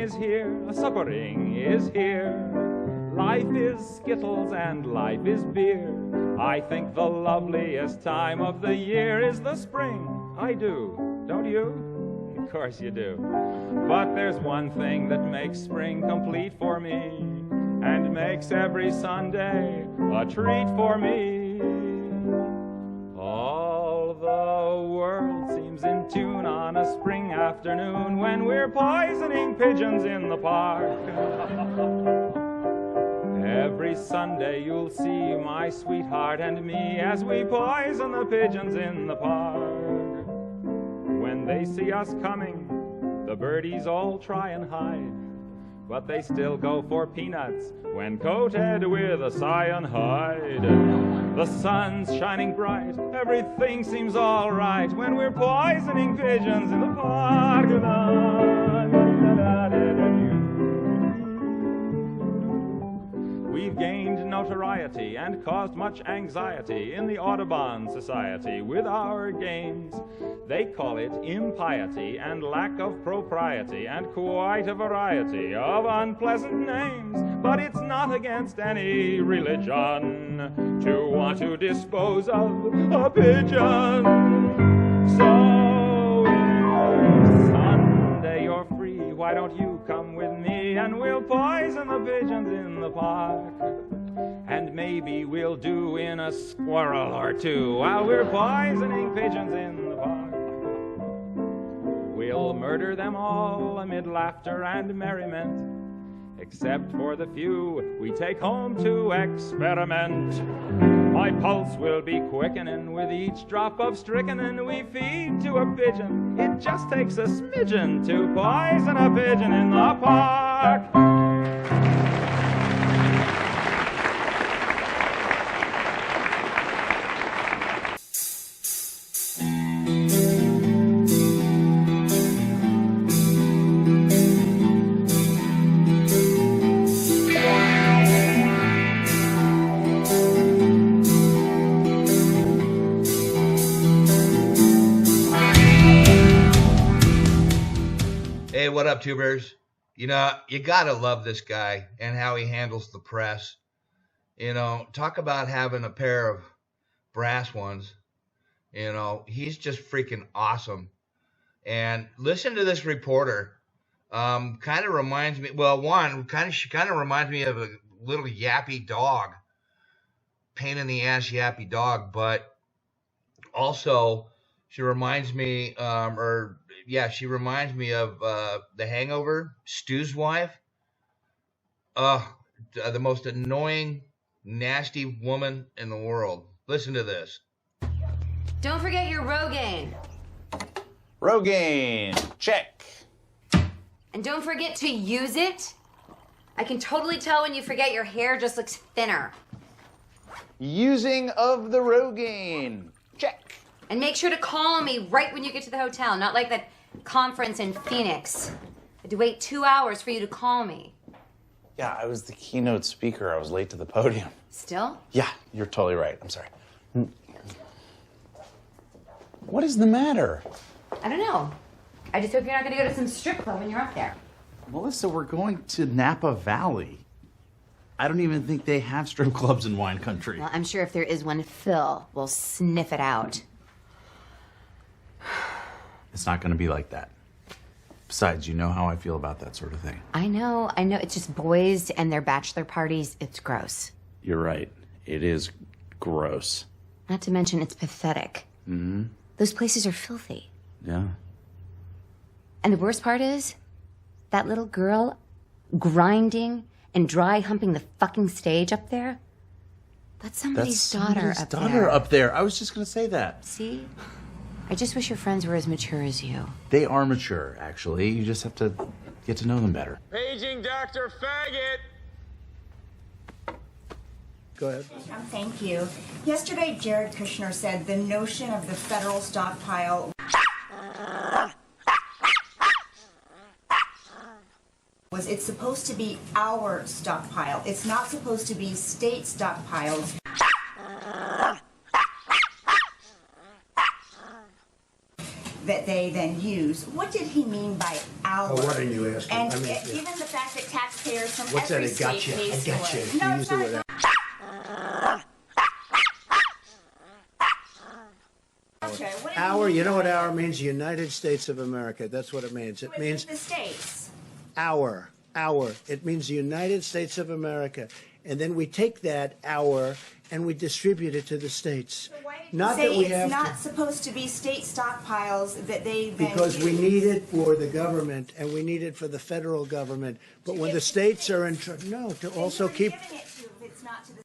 is here, spring is here. Life is Skittles and life is beer. I think the loveliest time of the year is the spring. I do, don't you? Of course you do. But there's one thing that makes spring complete for me, and makes every Sunday a treat for me. All the world seems in tune on a spring afternoon when we're poisoning pigeons in the park. Every Sunday you'll see my sweetheart and me as we poison the pigeons in the park. When they see us coming, the birdies all try and hide, but they still go for peanuts when coated with a cyanide. The sun's shining bright, everything seems all right when we're poisoning pigeons in the park. We've gained notoriety and caused much anxiety in the Audubon Society with our games. They call it impiety and lack of propriety and quite a variety of unpleasant names. But it's not against any religion to want to dispose of a pigeon. So if Sunday you're free, why don't you come with me and we'll poison the pigeons in the park? And maybe we'll do in a squirrel or two while we're poisoning pigeons in the park. We'll murder them all amid laughter and merriment, except for the few we take home to experiment. My pulse will be quickening with each drop of strychnine we feed to a pigeon. It just takes a smidgen to poison a pigeon in the park. What up, tubers? You know, you gotta love this guy and how he handles the press. You know, talk about having a pair of brass ones. You know, he's just freaking awesome. And listen to this reporter. Kind of reminds me, well, she kind of reminds me of a little yappy dog. Pain in the ass yappy dog, but also she reminds me, she reminds me of The Hangover, Stu's wife. The most annoying, nasty woman in the world. Listen to this. Don't forget your Rogaine. Rogaine, check. And don't forget to use it. I can totally tell when you forget your hair just looks thinner. Using of the Rogaine, check. And make sure to call me right when you get to the hotel, not like that conference in Phoenix. I had to wait 2 hours for you to call me. Yeah, I was the keynote speaker. I was late to the podium. Still? Yeah, you're totally right. I'm sorry. What is the matter? I don't know. I just hope you're not going to go to some strip club when you're up there. Melissa, we're going to Napa Valley. I don't even think they have strip clubs in wine country. Well, I'm sure if there is one, Phil will sniff it out. It's not going to be like that. Besides, you know how I feel about that sort of thing. I know. It's just boys and their bachelor parties. It's gross. You're right. It is gross. Not to mention, it's pathetic. Mm-hmm. Those places are filthy. Yeah. And the worst part is, that little girl grinding and dry humping the fucking stage up there, that's somebody's daughter up there. I was just going to say that. See? I just wish your friends were as mature as you. They are mature, actually. You just have to get to know them better. Paging Dr. Faggot! Go ahead. Thank you. Yesterday, Jared Kushner said the notion of the federal stockpile was it's supposed to be our stockpile. It's not supposed to be state stockpiles. that they then use. What did he mean by our? Oh, why didn't you ask him? And I mean, yeah. given the fact that taxpayers from What's that? every I got state you. I pays got for you. it. You No, used it's the not. word. Okay, what did he Our, mean you know by what that? our means? United States of America. That's what it means. It means the states. our. It means the United States of America. And then we take that our and we distribute it to the states. So why did you Not say that we it's have not to, supposed to be state stockpiles that they then because we use? need it for the government and we need it for the federal government. But when the states are in trouble, no, to Then also who are you keep. giving it to if it's not to the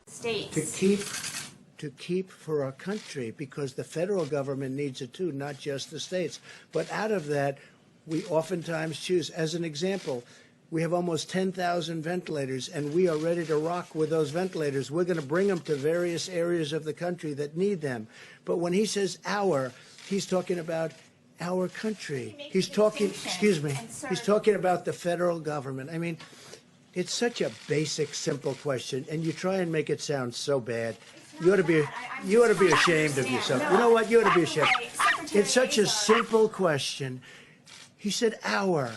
states. To keep for our country, because the federal government needs it too, not just the states. But out of that, we oftentimes choose. As an example, we have almost 10,000 ventilators, and we are ready to rock with those ventilators. We're going to bring them to various areas of the country that need them. But when he says our, he's talking about our country. He's talking, excuse me, he's talking about the federal government. I mean, it's such a basic, simple question, and you try and make it sound so bad. You ought to be, you ought to be ashamed of yourself. You know what? You ought to be ashamed. It's such a simple question. He said our,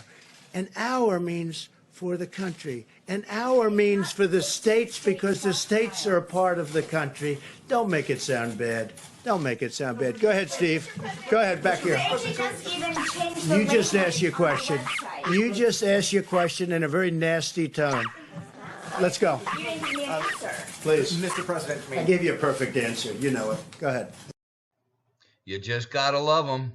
and our means for the country, and our means for the states because the states are a part of the country. Don't make it sound bad. Don't make it sound bad. Go ahead, Steve. Go ahead, back here. You just asked your question. You just asked your question in a very nasty tone. Let's go. You didn't give me an answer. Please. Mr. President, I gave you a perfect answer. You know it. Go ahead. You just gotta love them.